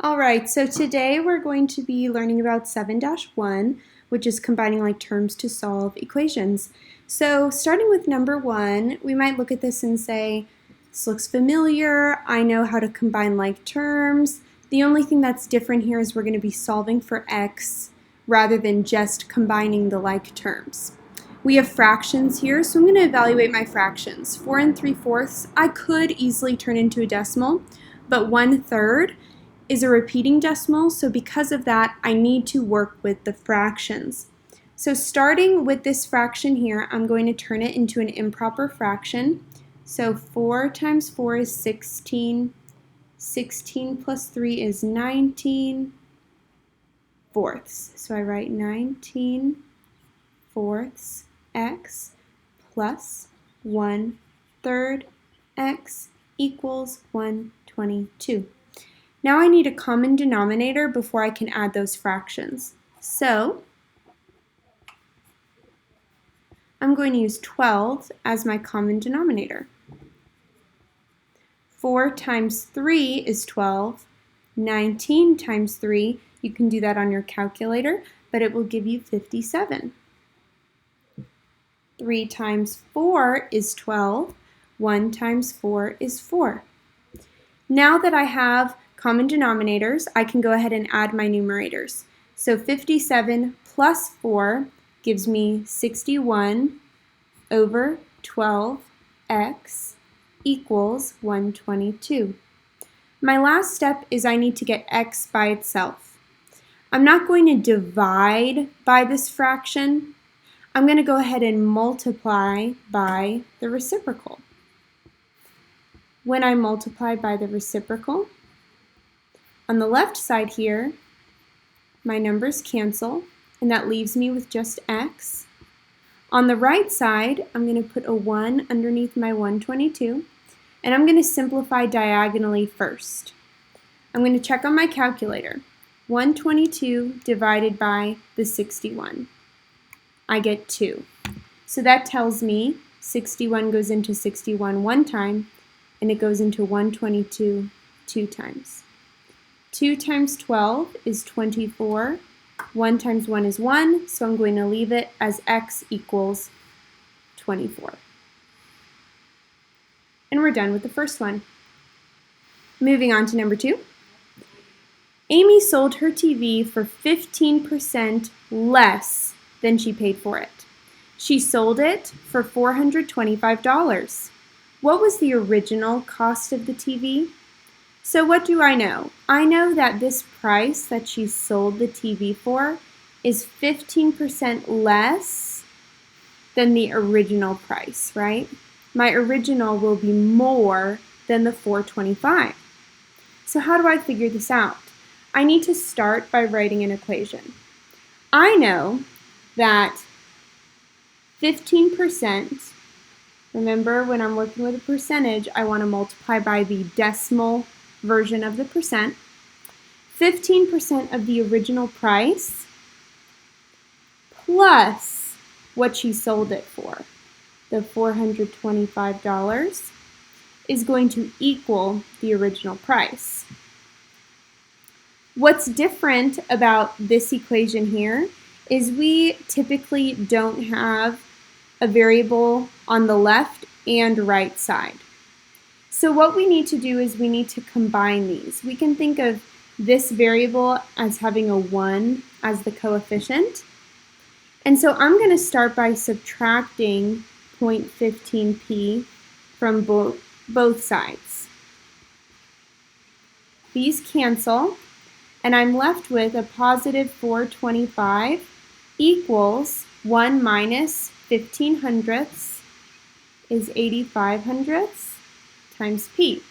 All right, so today we're going to be learning about 7-1, which is combining like terms to solve equations. So starting with number 1, we might look at this and say, this looks familiar, I know how to combine like terms. The only thing that's different here is we're going to be solving for x rather than just combining the like terms. We have fractions here, so I'm going to evaluate my fractions. 4 3/4, I could easily turn into a decimal, but 1/3 is a repeating decimal, so because of that, I need to work with the fractions. So starting with this fraction here, I'm going to turn it into an improper fraction. So 4 times 4 is 16. 16 plus 3 is 19 fourths. So I write 19 fourths x plus 1/3 x equals 122. Now I need a common denominator before I can add those fractions. So I'm going to use 12 as my common denominator. 4 times 3 is 12. 19 times 3, you can do that on your calculator, but it will give you 57. 3 times 4 is 12. 1 times 4 is 4. Now that I have common denominators, I can go ahead and add my numerators. So 57 plus 4 gives me 61 over 12x equals 122. My last step is I need to get x by itself. I'm not going to divide by this fraction. I'm going to go ahead and multiply by the reciprocal. When I multiply by the reciprocal, on the left side here, my numbers cancel, and that leaves me with just x. On the right side, I'm going to put a 1 underneath my 122, and I'm going to simplify diagonally first. I'm going to check on my calculator. 122 divided by the 61. I get 2. So that tells me 61 goes into 61 one time, and it goes into 122 two times. 2 times 12 is 24. 1 times 1 is 1, so I'm going to leave it as x equals 24. And we're done with the first one. Moving on to number 2. Amy sold her TV for 15% less than she paid for it. She sold it for $425. What was the original cost of the TV? So what do I know? I know that this price that she sold the TV for is 15% less than the original price, right? My original will be more than the $425. So how do I figure this out? I need to start by writing an equation. I know that 15%, remember when I'm working with a percentage, I want to multiply by the decimal version of the percent. 15% of the original price plus what she sold it for, the $425, is going to equal the original price. What's different about this equation here is we typically don't have a variable on the left and right side. So what we need to do is we need to combine these. We can think of this variable as having a 1 as the coefficient. And so I'm going to start by subtracting 0.15p from both sides. These cancel, and I'm left with a positive 425 equals 1 minus 15 hundredths is 85 hundredths times p.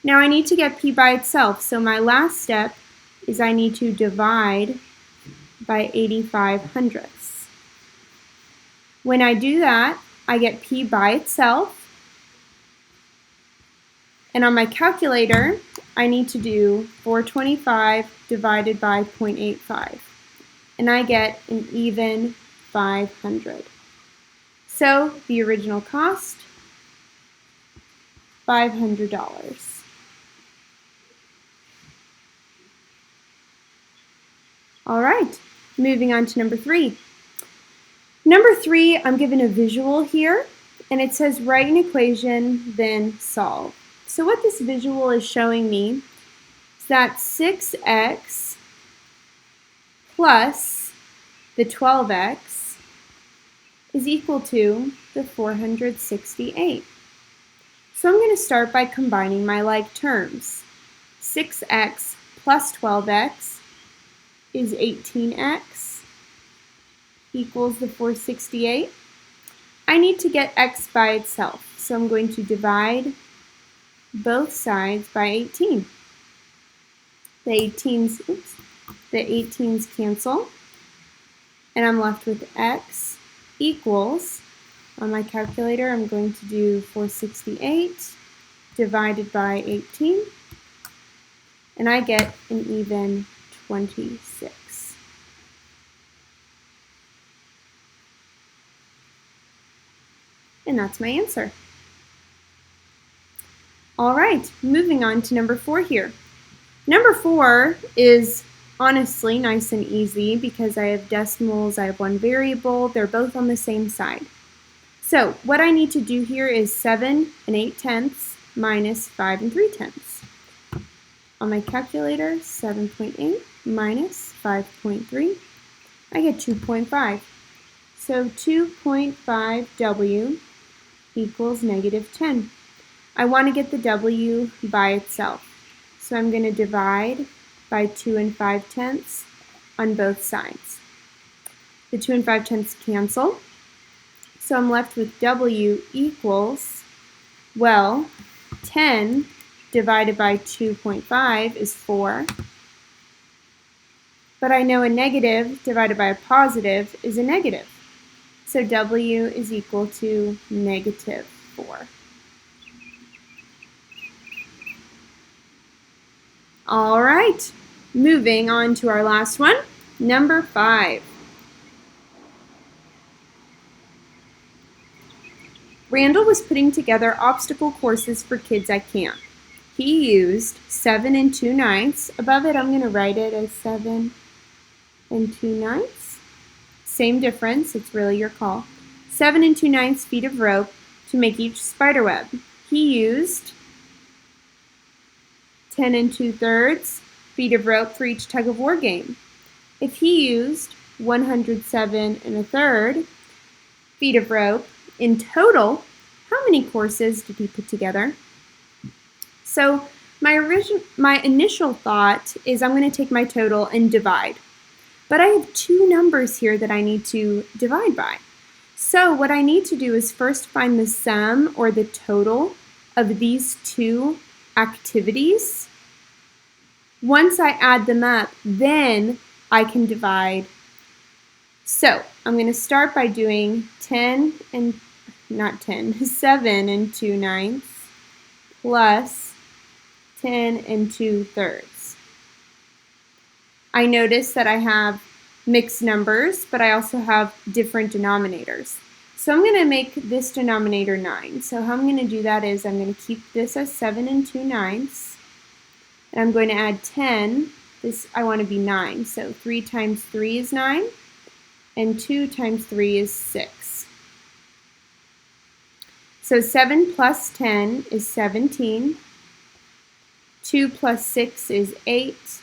Now I need to get p by itself, so my last step is I need to divide by 85 hundredths. When I do that, I get p by itself, and on my calculator, I need to do 425 divided by 0.85, and I get an even 500. So the original cost, $500. All right, moving on to number 3. Number 3, I'm given a visual here, and it says write an equation, then solve. So what this visual is showing me is that 6x plus the 12x is equal to the 468. So I'm going to start by combining my like terms. 6x plus 12x is 18x equals the 468. I need to get x by itself, so I'm going to divide both sides by 18. The 18s cancel, and I'm left with x equals, on my calculator I'm going to do 468 divided by 18, and I get an even 26. And that's my answer. All right, moving on to number 4 here. Number 4 is honestly nice and easy because I have decimals, I have one variable, they're both on the same side. So what I need to do here is 7 8/10 minus 5 3/10. On my calculator, 7.8 minus 5.3, I get 2.5. So 2.5w equals negative 10. I want to get the w by itself. So I'm going to divide by 2 5/10 on both sides. The 2 5/10 cancel. So I'm left with w equals, well, 10 divided by 2.5 is 4. But I know a negative divided by a positive is a negative. So w is equal to negative 4. All right, moving on to our last one, number 5. Randall was putting together obstacle courses for kids at camp. He used 7 2/9. Above it, I'm going to write it as 7 2/9. Same difference, it's really your call. 7 2/9 feet of rope to make each spider web. He used 10 2/3 feet of rope for each tug of war game. If he used 107 1/3 feet of rope, in total, how many courses did he put together? So my initial thought is I'm going to take my total and divide. But I have 2 numbers here that I need to divide by. So what I need to do is first find the sum or the total of these 2 activities. Once I add them up, then I can divide. So I'm going to start by doing 7 2/9 plus 10 2/3. I notice that I have mixed numbers, but I also have different denominators. So I'm going to make this denominator 9. So how I'm going to do that is I'm going to keep this as 7 2/9, and I'm going to add 10. This I want to be 9. So 3 times 3 is 9, and 2 times 3 is 6. So 7 plus 10 is 17. 2 plus 6 is 8.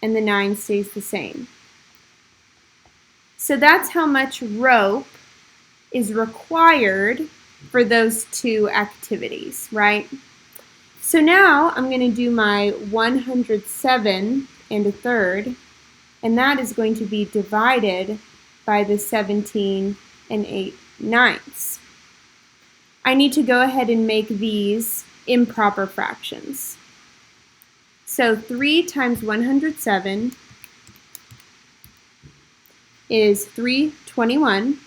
And the 9 stays the same. So that's how much rope is required for those 2 activities, right? So now I'm going to do my 107 1/3, and that is going to be divided by the 17 8/9. I need to go ahead and make these improper fractions. So 3 times 107 is 321,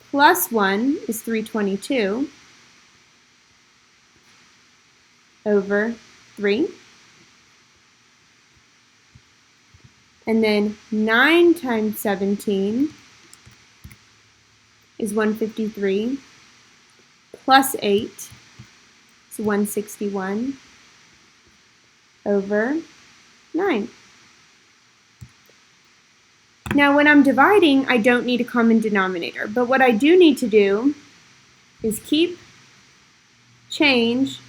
plus 1 is 322 over 3. And then 9 times 17 is 153, plus 8 is 161 over 9. Now when I'm dividing, I don't need a common denominator, but what I do need to do is keep, change,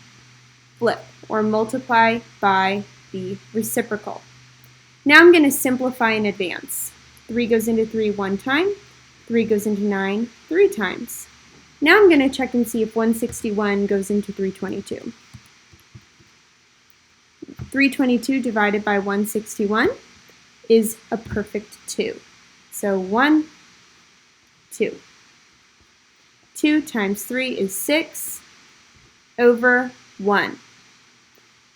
flip, or multiply by the reciprocal. Now I'm going to simplify in advance. 3 goes into 3 one time, 3 goes into 9 3 times. Now I'm going to check and see if 161 goes into 322. 322 divided by 161 is a perfect 2. So 1, 2. 2 times 3 is 6 over 1.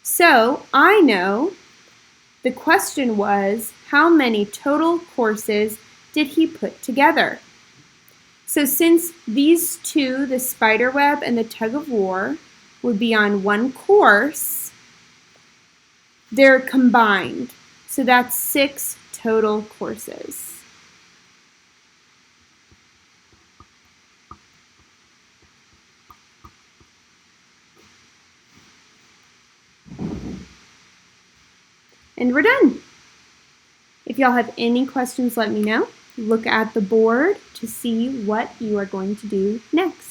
So I know the question was, how many total courses did he put together? So since these two, the spider web and the tug of war, would be on one course, they're combined. So that's 6 total courses. And we're done. If y'all have any questions, let me know. Look at the board to see what you are going to do next.